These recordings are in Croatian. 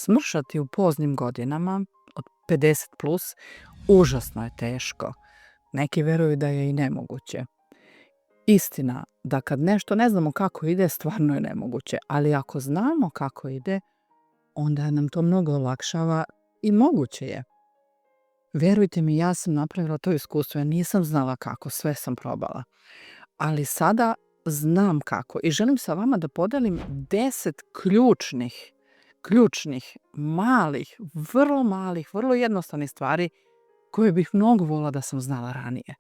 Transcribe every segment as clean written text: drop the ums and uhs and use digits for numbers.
Smršati u poznim godinama, od 50 plus, užasno je teško. Neki veruju da je i nemoguće. Istina da kad nešto ne znamo kako ide, stvarno je nemoguće. Ali ako znamo kako ide, onda nam to mnogo olakšava i moguće je. Verujte mi, ja sam napravila to iskustvo. Ja nisam znala kako, sve sam probala. Ali sada znam kako i želim sa vama da podelim 10 ključnih, malih, vrlo jednostavnih stvari koje bih mnogo volila da sam znala ranije.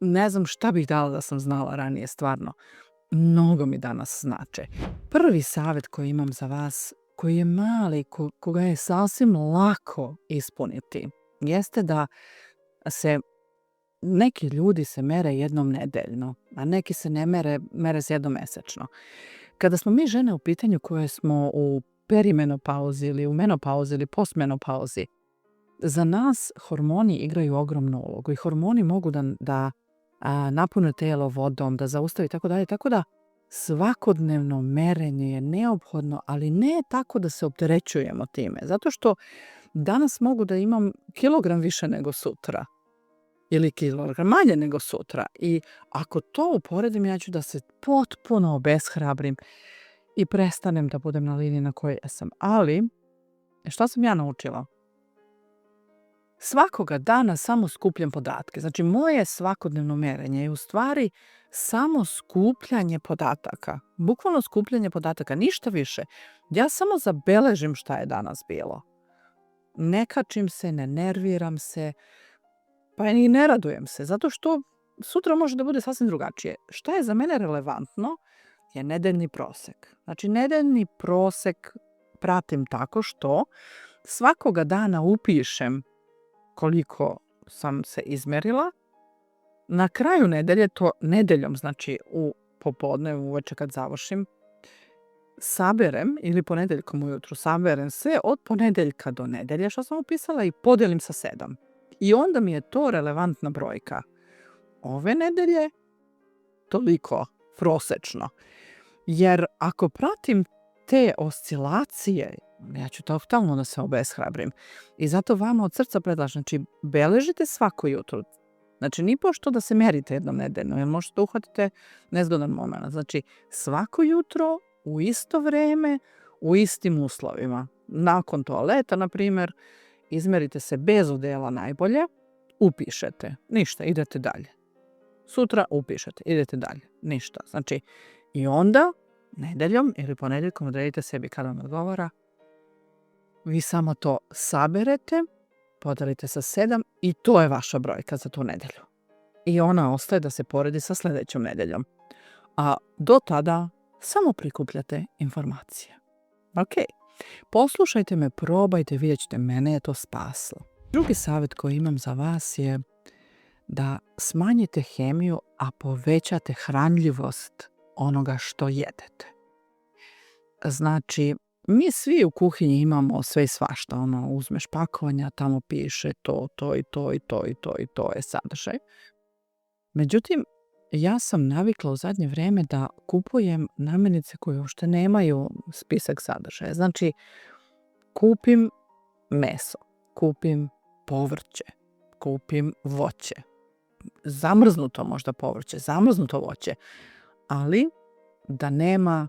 Ne znam šta bih dala da sam znala ranije, stvarno. Mnogo mi danas znače. Prvi savjet koji imam za vas, koji je mali, koga je sasvim lako ispuniti, jeste da se neki ljudi se mere jednom nedeljno, a neki se ne mere se jednom mesečno. Kada smo mi žene u pitanju koje smo u perimenopauzi ili u menopauzi ili postmenopauzi, za nas hormoni igraju ogromnu ulogu i hormoni mogu da napune telo vodom, da zaustave i tako dalje. Tako da svakodnevno merenje je neophodno, ali ne tako da se opterećujemo time. Zato što danas mogu da imam kilogram više nego sutra ili kilogram manje nego sutra. I ako to uporedim, ja ću da se potpuno obeshrabrim i prestanem da budem na liniji na kojoj jesam. Ali, šta sam ja naučila? Svakoga dana samo skupljam podatke. Znači, moje svakodnevno merenje je u stvari samo skupljanje podataka. Bukvalno skupljanje podataka, ništa više. Ja samo zabeležim šta je danas bilo. Ne kačim se, ne nerviram se, pa i ne radujem se, zato što sutra može da bude sasvim drugačije. Šta je za mene relevantno je nedeljni prosek. Znači, nedeljni prosek pratim tako što svakoga dana upišem koliko sam se izmerila. Na kraju nedelje, to nedeljom, znači u popodne, uveče kad završim, saberem ili ponedeljkom ujutru saberem sve od ponedeljka do nedelje što sam upisala i podelim sa 7. I onda mi je to relevantna brojka. Ove nedelje toliko prosečno. Jer ako pratim te oscilacije, ja ću totalno da se obeshrabrim. I zato vama od srca predlažem, znači beležite svako jutro. Znači ni pošto da se merite jednom nedeljno, jer možete da uhvatite nezgodan moment. Znači svako jutro u isto vreme, u istim uslovima. Nakon toaleta, na primjer, izmerite se bez odela najbolje, upišete, ništa, idete dalje. Sutra upišete, idete dalje, ništa. Znači, i onda nedeljom ili ponedeljkom odredite sebi kada vam odgovara, vi samo to saberete, podelite sa 7 i to je vaša brojka za tu nedelju. I ona ostaje da se poredi sa sljedećom nedeljom. A do tada samo prikupljate informacije. Ok, poslušajte me, probajte, vidjet ćete, mene je to spaslo. Drugi savjet koji imam za vas je da smanjite hemiju, a povećate hranljivost onoga što jedete. Znači, mi svi u kuhinji imamo sve i svašta. Uzmeš pakovanja, tamo piše to i to je sadržaj. Međutim, ja sam navikla u zadnje vrijeme da kupujem namirnice koje uopšte nemaju spisak sadržaja. Znači, kupim meso, kupim povrće, kupim voće, zamrznuto možda povrće, zamrznuto voće, ali da nema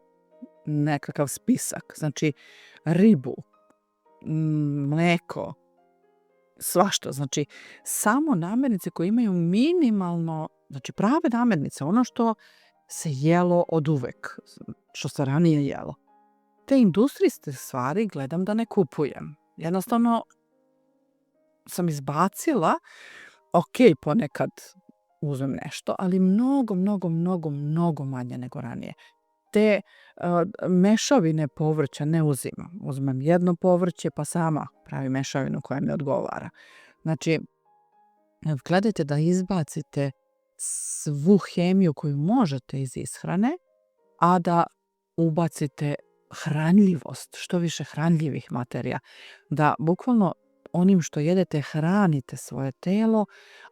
nekakav spisak. Znači, ribu, mlijeko, svašta. Znači, samo namirnice koje imaju minimalno, znači prave namirnice, ono što se jelo od uvek, što se ranije jelo. Te industrijske stvari gledam da ne kupujem. Jednostavno sam izbacila, ok, ponekad uzmem nešto, ali mnogo manje nego ranije. Te mešavine povrća ne uzimam. Uzmem jedno povrće pa sama pravim mešavinu koja mi odgovara. Znači, gledajte da izbacite svu hemiju koju možete iz ishrane, a da ubacite hranljivost, što više hranljivih materija. Da bukvalno onim što jedete hranite svoje telo,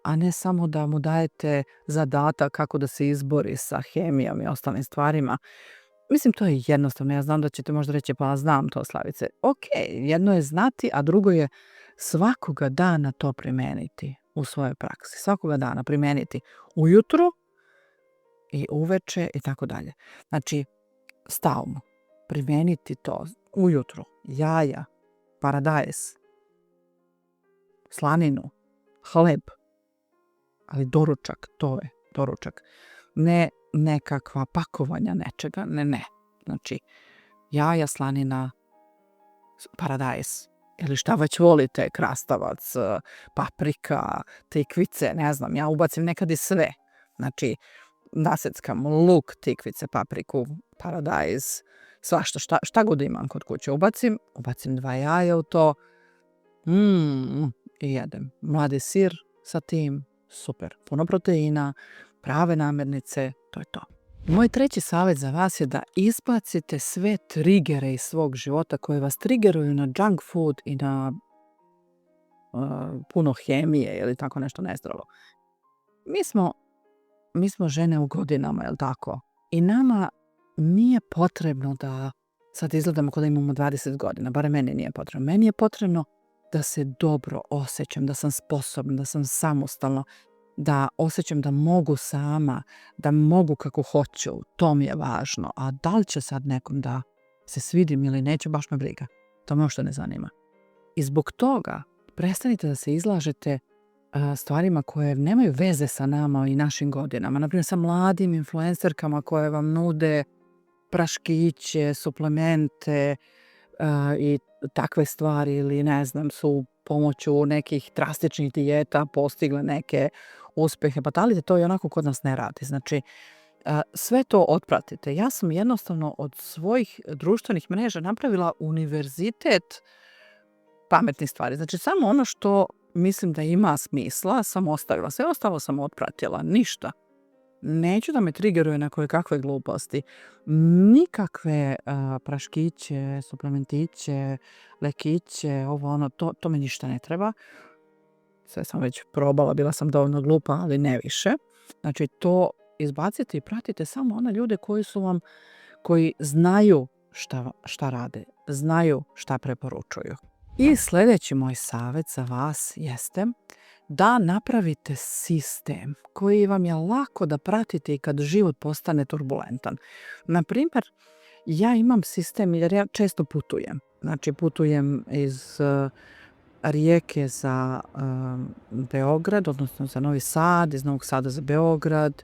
a ne samo da mu dajete zadatak kako da se izbori sa hemijom i ostalim stvarima. Mislim, to je jednostavno. Ja znam da ćete možda reći, pa znam to, Slavice. Ok, jedno je znati, a drugo je svakoga dana to primeniti u svojoj praksi. Svakoga dana primeniti ujutru i uveče i tako dalje. Znači, stalno primeniti to ujutru. Jaja, paradajz, slaninu, hleb, ali doručak, to je doručak. Ne nekakva pakovanja nečega, ne. Znači, jaja, slanina, paradajz ili šta već volite, krastavac, paprika, tikvice, ne znam, ja ubacim nekad i sve. Znači, naseckam luk, tikvice, papriku, paradajz, svašta, šta god imam kod kuće ubacim 2 jaja u to i jedem. Mladi sir sa tim, super, puno proteina, prave namirnice, to je to. Moj treći savjet za vas je da izbacite sve trigere iz svog života koje vas triggeruju na junk food i na puno hemije ili tako nešto nezdravo. Mi smo žene u godinama, jel tako? I nama nije potrebno da sad izgledamo kao da imamo 20 godina, barem meni nije potrebno. Meni je potrebno da se dobro osjećam, da sam sposobna, da sam samostalna, da osjećam da mogu sama, da mogu kako hoću, to mi je važno. A da li će sad nekom da se svidim ili neće, baš me briga. To me uopšte ne zanima. I zbog toga prestanite da se izlažete stvarima koje nemaju veze sa nama i našim godinama. Naprimjer, sa mladim influencerkama koje vam nude praškiće, suplemente i takve stvari ili ne znam, su pomoću nekih drastičnih dijeta postigle neke uspehe. Pa talite, to i onako kod nas ne radi. Znači, sve to otpratite. Ja sam jednostavno od svojih društvenih mreža napravila univerzitet pametnih stvari. Znači, samo ono što mislim da ima smisla sam ostavila. Sve ostalo sam otpratila. Ništa. Neću da me triggeruje na koje kakve gluposti. Nikakve praškiće, suplementiće, lekiće, ovo ono, to mi ništa ne treba. Sve sam već probala, bila sam dovoljno glupa, ali ne više. Znači, to izbacite i pratite samo one ljude koji znaju šta rade, znaju šta preporučuju. I sljedeći moj savjet za vas jeste da napravite sistem koji vam je lako da pratite i kad život postane turbulentan. Naprimjer, ja imam sistem jer ja često putujem. Znači, putujem iz Rijeke za Beograd, odnosno za Novi Sad, iz Novog Sada za Beograd,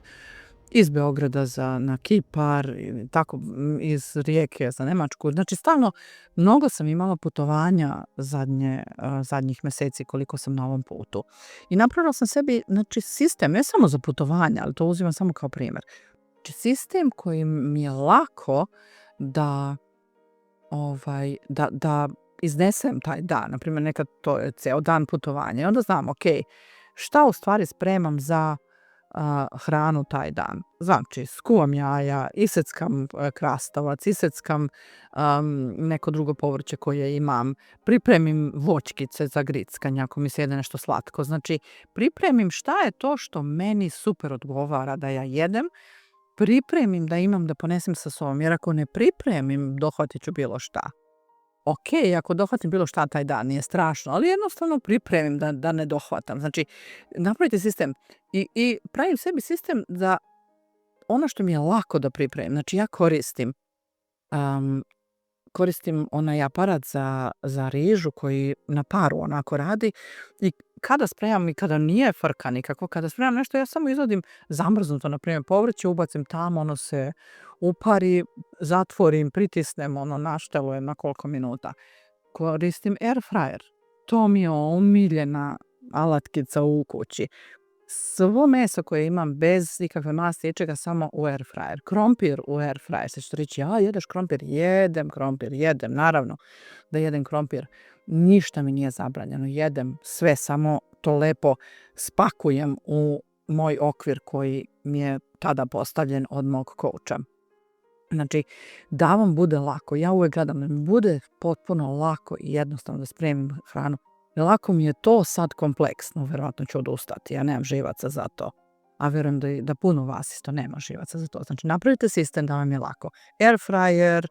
iz Beograda na Kipar, tako iz Rijeke za Nemačku. Znači, stalno mnogo sam imala putovanja zadnjih mjeseci koliko sam na ovom putu. I napravila sam sebi sistem, ne samo za putovanja, ali to uzimam samo kao primjer. Znači, sistem koji mi je lako da iznesem taj dan. Naprimjer, nekad to je ceo dan putovanja. I onda znam, ok, šta u stvari spremam za hranu taj dan. Znači, skuvam jaja, iseckam krastavac, iseckam neko drugo povrće koje imam, pripremim voćkice za grickanje ako mi se jede nešto slatko. Znači, pripremim šta je to što meni super odgovara da ja jedem, pripremim da imam da ponesem sa sobom, jer ako ne pripremim, dohvatit ću bilo šta. Ok, ako dohvatim bilo šta taj dan, nije strašno, ali jednostavno pripremim da ne dohvatam. Znači, napravite sistem i pravim sebi sistem za ono što mi je lako da pripremim. Znači, ja koristim onaj aparat za rižu koji na paru onako radi i kada spremam i kada nije frka nikako, kada spremam nešto, ja samo izvadim zamrznuto, na primjer, povrće, ubacim tamo, ono se upari, zatvorim, pritisnem, naštelujem na koliko minuta. Koristim air fryer. To mi je omiljena alatkica u kući. Svo meso koje imam bez ikakve masti, ičega, samo u air fryer. Krompir u air fryer. Sve ćete reći, jedeš krompir? Jedem, naravno da jedem krompir. Ništa mi nije zabranjeno. Jedem sve, samo to lepo spakujem u moj okvir koji mi je tada postavljen od mog kouča. Znači, da vam bude lako. Ja uvek gledam da mi bude potpuno lako i jednostavno da spremim hranu. Lako mi je to sad kompleksno, verovatno ću odustati, ja nemam živaca za to. a verujem da puno vas isto nema živaca za to. Znači, napravite sistem da vam je lako. Air fryer,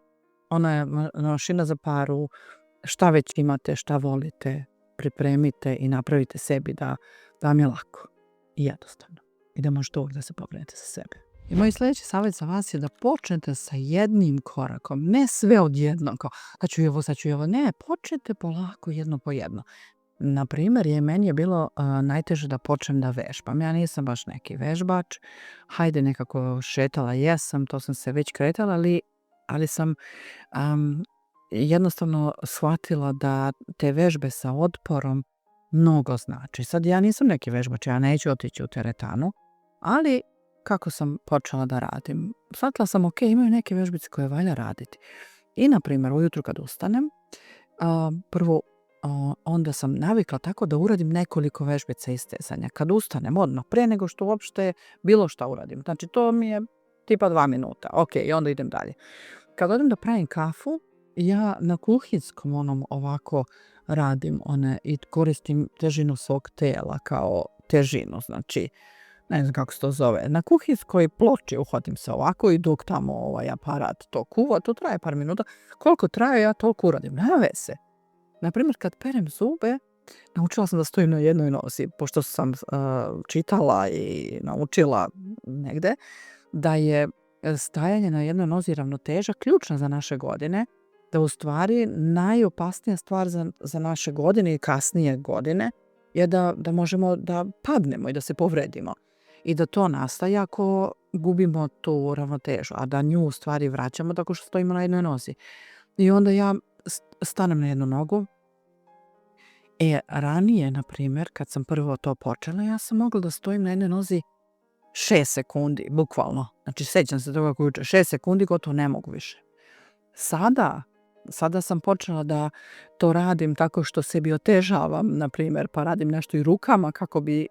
ona je mašina za paru, šta već imate, šta volite, pripremite i napravite sebi da vam je lako i jednostavno. I da možete uvijek da se pobrinete za sebe. I moj sljedeći savjet za vas je da počnete sa jednim korakom, ne sve odjednom, kao sad ću i ovo, ne, počnete polako jedno po jedno. Na primjer, meni je bilo najteže da počnem da vežbam. Ja nisam baš neki vežbač, hajde nekako šetala jesam, to sam se već kretala, ali sam jednostavno shvatila da te vežbe sa otporom mnogo znači. Sad ja nisam neki vežbač, ja neću otići u teretanu, ali kako sam počela da radim, shvatila sam ok, imaju neke vežbice koje valja raditi. I na primjer, ujutru kad ustanem, prvo onda sam navikla tako da uradim nekoliko vežbica istezanja. Kad ustanem odmah, pre nego što uopšte bilo šta uradim. Znači to mi je tipa 2 minuta. Ok, i onda idem dalje. Kad odem da pravim kafu, ja na kuhinskom onom ovako radim one i koristim težinu svog tela kao težinu. Znači, ne znam kako se to zove. Na kuhinskoj ploči uhvatim se ovako i dok tamo ovaj aparat to kuva, to traje par minuta. Koliko traje, ja toliko uradim. Nema veze. Naprimjer, kad perem zube, naučila sam da stojim na jednoj nozi, pošto sam čitala i naučila negde da je stajanje na jednoj nozi ravnoteža ključna za naše godine, da u stvari najopasnija stvar za naše godine i kasnije godine je da možemo da padnemo i da se povredimo. I da to nastaje ako gubimo tu ravnotežu, a da nju u stvari vraćamo tako što stojimo na jednoj nozi. I onda ja stanem na jednu nogu. Ranije, na primjer, kad sam prvo to počela, ja sam mogla da stojim na jednoj nozi 6 sekundi, bukvalno. Znači, sećam se toga kako juče, 6 sekundi, gotovo ne mogu više. Sada sam počela da to radim tako što sebi otežavam, na primjer, pa radim nešto i rukama kako bi,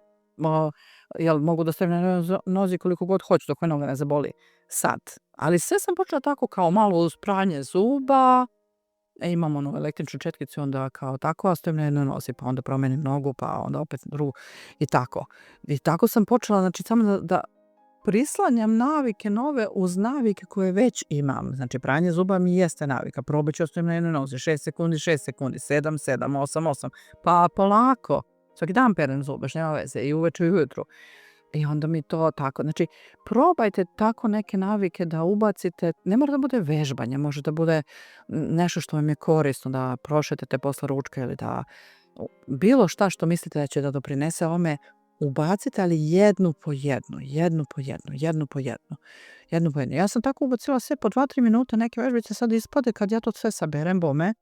mogu da stavim na jednoj nozi koliko god hoću dok me noga ne zaboli sad. Ali sve sam počela tako kao malo uz pranje zuba, imam onu električnu četkicu, onda kao tako, a stojim na jednoj nozi, pa onda promenim nogu, pa onda opet drugu i tako. I tako sam počela, znači samo da prislanjam navike nove uz navike koje već imam. Znači pranje zuba mi jeste navika, probat ću ostojim na jednoj nozi, 6 sekundi, 6 sekundi, 7, 7, 8, 8, pa polako. Svaki dan perem zube, nema veze, i uveče i ujutru. I onda mi to tako, znači probajte tako neke navike da ubacite, ne mora da bude vežbanje, može da bude nešto što vam je korisno, da prošetate posle ručka ili da bilo šta što mislite da će da doprinese ovome, ubacite, ali jednu po jednu. Ja sam tako ubacila sve po 2-3 minuta, neke vežbice sad ispade, kad ja to sve saberem, bome,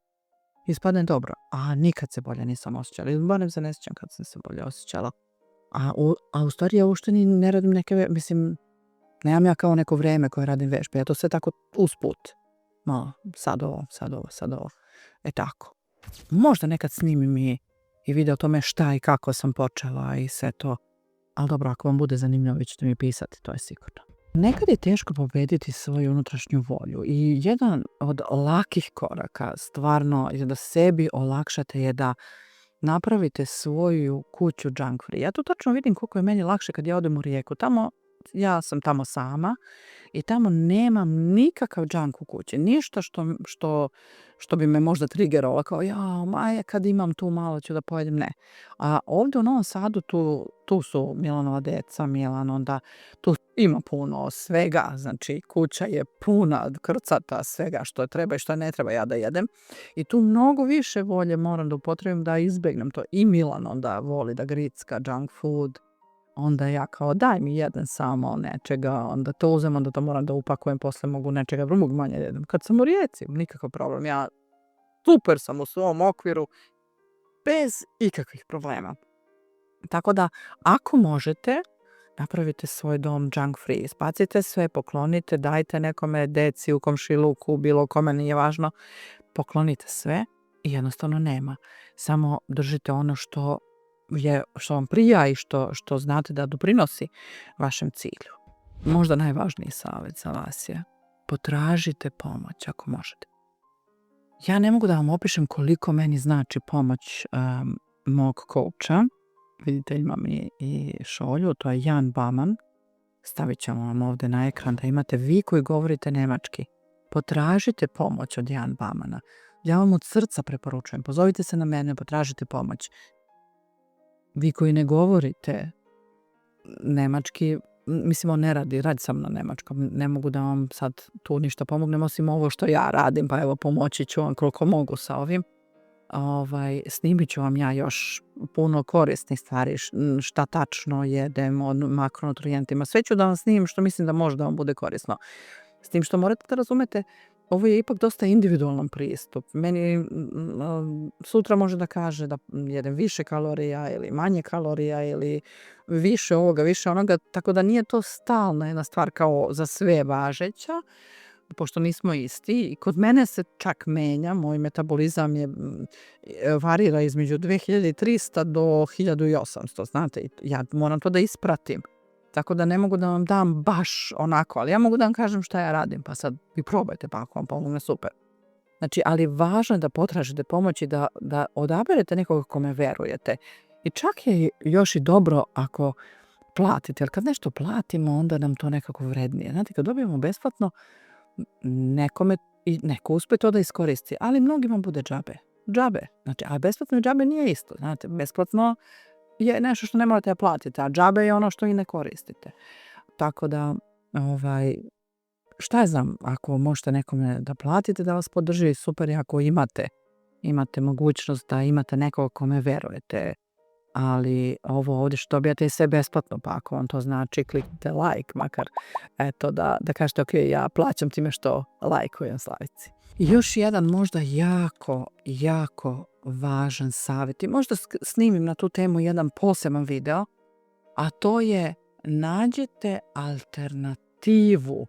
ispadne dobro. A nikad se bolje nisam osjećala, ili barem se ne sjećam kad sam se bolje osjećala. A u stvari ja uopšte ne radim neke, mislim, nemam ja kao neko vreme koje radim vežbe, ja to sve tako usput. Malo, sad ovo. Tako. Možda nekad snimim i video o tome šta i kako sam počela i sve to. Ali dobro, ako vam bude zanimljivo, vi ćete mi pisati, to je sigurno. Nekad je teško pobediti svoju unutrašnju volju i jedan od lakih koraka, stvarno, je da sebi olakšate je da napravite svoju kuću junk free. Ja tu tačno vidim koliko je meni lakše kad ja odem u Rijeku. Ja sam tamo sama i tamo nemam nikakav junk u kući. Ništa što bi me možda triggeralo kao Maja, kad imam tu malo ću da pojedem, ne. A ovdje u Novom Sadu tu su Milanova deca, Milan, onda tu ima puno svega, znači kuća je puna krcata svega što treba i što ne treba ja da jedem. I tu mnogo više volje moram da upotrebim da izbegnem to. I Milan onda voli da gricka junk food. Onda ja kao daj mi jedan samo nečega, onda to uzem, onda to moram da upakujem, posle mogu nečega drugog manje jedem. Kad sam u Rijeci, nikakav problem, ja super sam u svom okviru, bez ikakvih problema. Tako da, ako možete, napravite svoj dom junk free, spacite sve, poklonite, dajte nekome, deci, u komšiluku, bilo kome, nije važno, poklonite sve i jednostavno nema. Samo držite ono što vam prija i što znate da doprinosi vašem cilju. Možda najvažniji savjet za vas je potražite pomoć ako možete. Ja ne mogu da vam opišem koliko meni znači pomoć mog coacha. Vidite, imam i šolju, to je Jan Baman. Stavit ćemo vam ovdje na ekran da imate vi koji govorite nemački. Potražite pomoć od Jan Bamana. Ja vam od srca preporučujem. Pozovite se na mene, potražite pomoć. Vi koji ne govorite nemački, mislim, on ne radi sam na nemačkom. Ne mogu da vam sad tu ništa pomognem, osim ovo što ja radim, pa evo pomoći ću vam koliko mogu sa ovim. Snimit ću vam ja još puno korisnih stvari, šta tačno jedem od makronutrijentima. Sve ću da vam snimim što mislim da može da vam bude korisno. S tim što morate da razumete, ovo je ipak dosta individualan pristup. Meni sutra može da kaže da jedem više kalorija ili manje kalorija ili više ovoga, više onoga, tako da nije to stalna jedna stvar kao za sve važeća, pošto nismo isti. I kod mene se čak menja, moj metabolizam varira između 2300 do 1800, znate, ja moram to da ispratim. Tako da ne mogu da vam dam baš onako, ali ja mogu da vam kažem šta ja radim, pa sad vi probajte, pa ako vam pomogne, super. Znači, ali važno je da potražite pomoć i da odaberete nekoga kome verujete. I čak je još i dobro ako platite, jer kad nešto platimo, onda nam to nekako vrednije. Znate, kad dobijemo besplatno, nekome i neko uspe to da iskoristi, ali mnogima bude džabe. Džabe. Znači, a besplatno i džabe nije isto. Znate, besplatno je nešto što ne morate da platite, a džabe je ono što i ne koristite. Tako da, šta je znam, ako možete nekome da platite da vas podrži, super je ako imate mogućnost da imate nekog kome verujete, ali ovo ovdje što dobijate je sve besplatno, pa ako vam to znači kliknite like, makar eto da kažete ok, ja plaćam time što lajkujem Slavici. I još jedan možda jako važan savjet i možda snimim na tu temu jedan poseban video, a to je nađite alternativu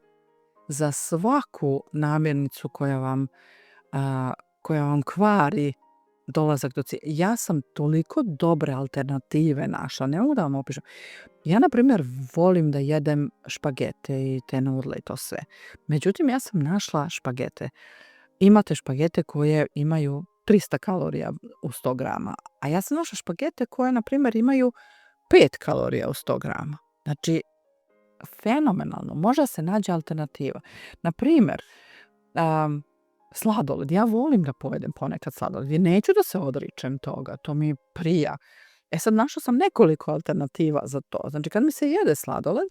za svaku namirnicu koja vam kvari dolazak do cilja. Ja sam toliko dobre alternative našla, ne mogu da vam opišem. Ja, na primjer, volim da jedem špagete i te nudle i to sve. Međutim, ja sam našla špagete. Imate špagete koje imaju 300 kalorija u 100 grama, a ja sam našla špagete koje, na primjer, imaju 5 kalorija u 100 grama. Znači, fenomenalno. Možda se nađe alternativa. Na primjer, sladoled. Ja volim da pojedem ponekad sladoled i neću da se odričem toga. To mi prija. Sad našla sam nekoliko alternativa za to. Znači, kad mi se jede sladoled,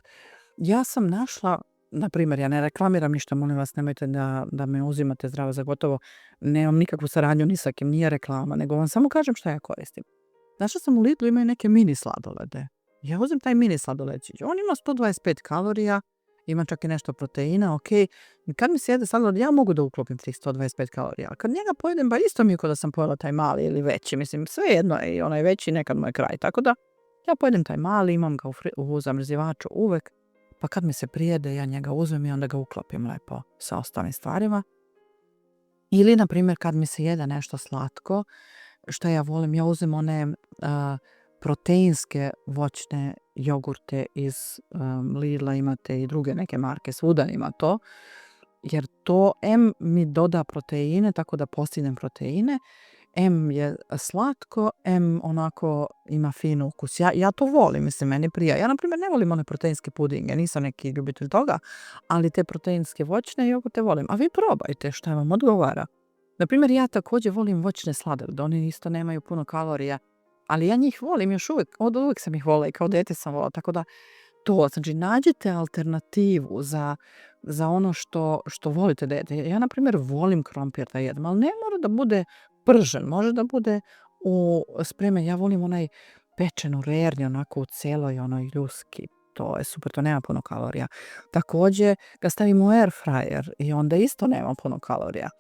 ja sam našla, na primjer, ja ne reklamiram ništa, molim vas, nemojte da me uzimate zdravo za gotovo. Nemam nikakvu saradnju ni sa kim, nije reklama, nego vam samo kažem šta ja koristim. Našla sam u Lidlu imaju neke mini sladolede. Ja uzem taj mini sladoledić. On ima 125 kalorija, ima čak i nešto proteina, ok. Kad mi se jede sladoled, ja mogu da uklopim tih 125 kalorija. Ali kad njega pojedem, ba isto mi je kao da sam pojela taj mali ili veći. Mislim, sve jedno je i onaj veći, nekad mu je kraj. Tako da, ja pojedem taj mali, imam ga u zamrzivaču uvek. Pa kad mi se prijede, ja njega uzmem i onda ga uklopim lepo sa ostalim stvarima. Ili, na primjer, kad mi se jede nešto slatko, što ja volim, ja uzmem one proteinske voćne jogurte iz Lidla, imate i druge neke marke, svuda ima to, jer to mi doda proteine, tako da postignem proteine, je slatko, onako ima fin ukus. Ja to volim, mislim, meni prija. Ja, na primjer, ne volim one proteinske pudinge, nisam neki ljubitelj toga, ali te proteinske voćne jogurte volim. A vi probajte šta vam odgovara. Na primjer, ja također volim voćne sladolede, oni isto nemaju puno kalorija, ali ja njih volim još uvijek, od uvijek sam ih volila i kao dete sam volila, tako da to, znači nađite alternativu za ono što volite da jedete. Ja, na primjer, volim krompir da jedem, ali ne mora da bude pržen, može da bude spremen. Ja volim onaj pečen u rerni, onako u celoj onoj ljuski, to je super, to nema puno kalorija. Također ga stavim u air fryer i onda isto nema puno kalorija.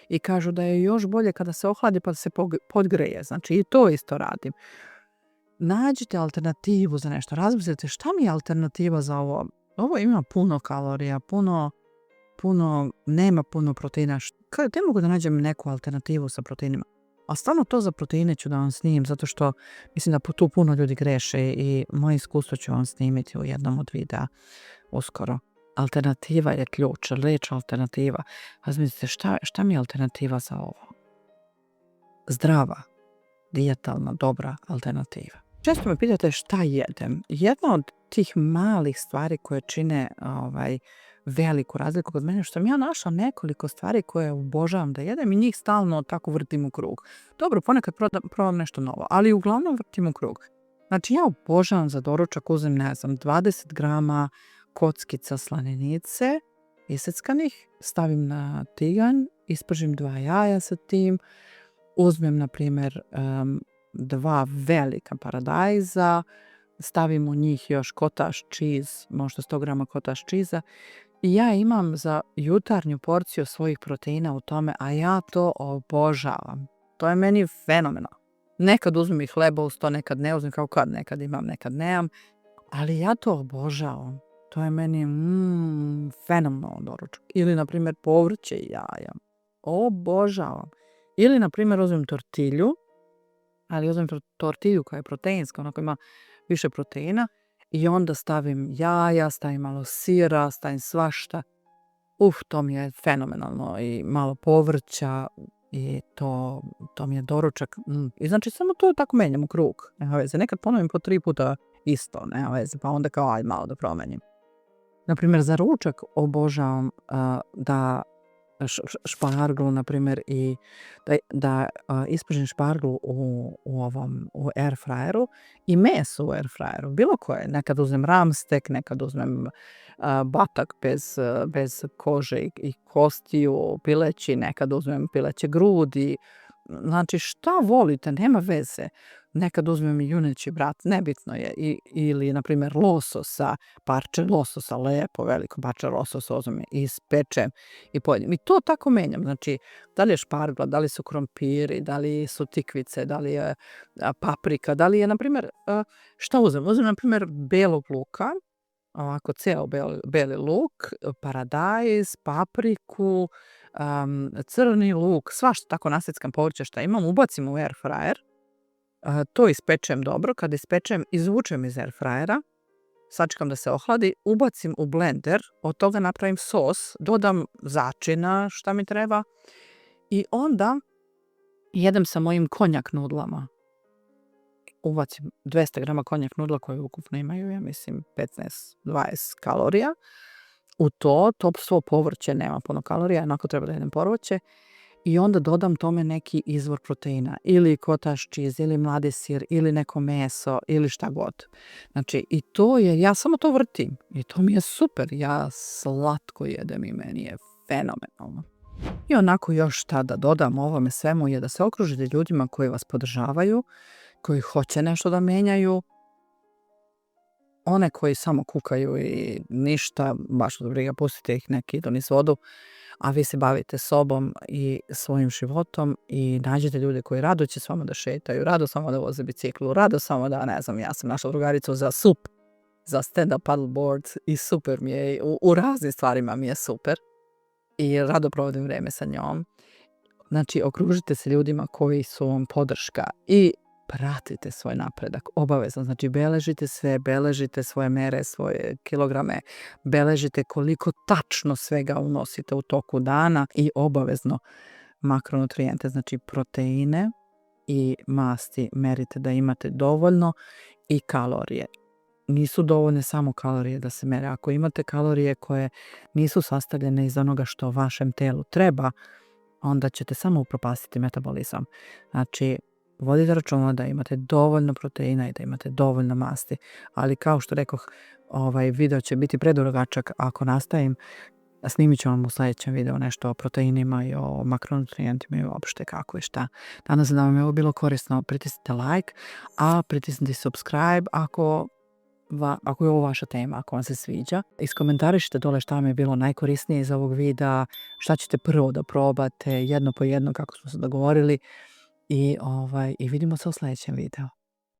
I kažu da je još bolje kada se ohladi pa da se podgreje. Znači i to isto radim. Nađite alternativu za nešto. Razmislite šta mi je alternativa za ovo. Ovo ima puno kalorija, nema puno proteina. Ne mogu da nađem neku alternativu sa proteinima. A stvarno to za proteine ću da vam snimim, zato što mislim da tu puno ljudi greše i moje iskustvo ću vam snimiti u jednom od videa uskoro. Alternativa je ključ, reč alternativa. Razmislite šta mi je alternativa za ovo? Zdrava, dijetalna, dobra alternativa. Često me pitate šta jedem. Jedna od tih malih stvari koje čine veliku razliku kod mene, što sam ja našla nekoliko stvari koje obožavam da jedem i njih stalno tako vrtim u krug. Dobro, ponekad probam nešto novo, ali uglavnom vrtim u krug. Znači ja obožavam za doručak, uzem 20 grama kockica slaninice iseckanih, stavim na tiganj, ispržim 2 jaja sa tim, uzmem na primjer 2 velika paradajza, stavim u njih još cottage cheese, možda 100 grama cottage cheese-a i ja imam za jutarnju porciju svojih proteina u tome, a ja to obožavam. To je meni fenomenalno. Nekad uzmem i hleba uz to, nekad ne uzmem, kao kad nekad imam, nekad nemam, ali ja to obožavam. To je meni fenomenalno doručak. Ili, na primjer, povrće i jaja. Obožavam. Ili, na primjer, uzmem tortilju, ali uzmem tortilju koja je proteinska, onako ima više proteina i onda stavim jaja, stavim malo sira, stavim svašta. To mi je fenomenalno i malo povrća i to mi je doručak. I znači samo to tako menjam u krug. Nema veze. Nekad ponovim po 3 puta isto, nema veze, pa onda kao aj malo da promenim. Naprimjer, za ručak obožavam da šparglu, na primjer, i da ispržim šparglu u air fryeru i meso u air fryeru, bilo koje. Nekad uzmem ramstek, nekad uzmem batak bez kože i kostiju, pileći, nekad uzmem pileće grudi. Znači šta volite, nema veze. Nekad uzmem i juneći vrat, nebitno je. Ili, na primjer, lososa, parče lososa, lepo, veliko parče lososa uzmem i ispečem i pojedem. I to tako menjam. Znači, da li je špargla, da li su krompiri, da li su tikvice, da li je paprika, da li je, na primjer, šta uzmem? Uzmem, na primjer, belog luka, ovako ceo beli luk, paradajz, papriku, crni luk, svašta tako naseckam povrće šta imam, ubacim u air fryer, to ispečem dobro, kad ispečem izvučem iz air fryera, sačekam da se ohladi, ubacim u blender, od toga napravim sos, dodam začina šta mi treba i onda jedem sa mojim konjak nudlama. Ubacim 200 grama konjak nudla koje ukupno imaju, ja mislim 15-20 kalorija. U to svo povrće nema puno kalorija, jednako treba da jedem povrće. I onda dodam tome neki izvor proteina, ili cottage cheese, ili mladi sir, ili neko meso, ili šta god. Znači, i to je, ja samo to vrtim i to mi je super, ja slatko jedem i meni je fenomenalno. I onako još šta da dodam ovome svemu je da se okružite ljudima koji vas podržavaju, koji hoće nešto da menjaju, one koji samo kukaju i ništa, baš od briga, pustite ih neki idu niz vodu, a vi se bavite sobom i svojim životom i nađete ljude koji rado će s vama da šetaju, rado s vama da voze biciklu, rado samo da, ne znam, ja sam našla drugaricu za SUP, za stand-up paddleboard i super mi je, u raznim stvarima mi je super i rado provodim vreme sa njom. Znači, okružite se ljudima koji su vam podrška i pratite svoj napredak, obavezno. Znači, beležite sve, beležite svoje mere, svoje kilograme, beležite koliko tačno svega unosite u toku dana i obavezno makronutrijente, znači proteine i masti merite da imate dovoljno i kalorije. Nisu dovoljne samo kalorije da se mere. Ako imate kalorije koje nisu sastavljene iz onoga što vašem telu treba, onda ćete samo upropastiti metabolizam. Znači, vodite računa da imate dovoljno proteina i da imate dovoljno masti. Ali kao što rekoh, ovaj video će biti predugačak. Ako nastavim, snimit ću vam u sljedećem videu nešto o proteinima i o makronutrijentima i uopšte kako i šta. Nadam se da vam je ovo bilo korisno. Pritisnite like, a pritisnite subscribe ako je ovo vaša tema, ako vam se sviđa. Iskomentarišite dole šta vam je bilo najkorisnije iz ovog videa, šta ćete prvo da probate, jedno po jedno kako smo se dogovorili. I vidimo se u sljedećem videu.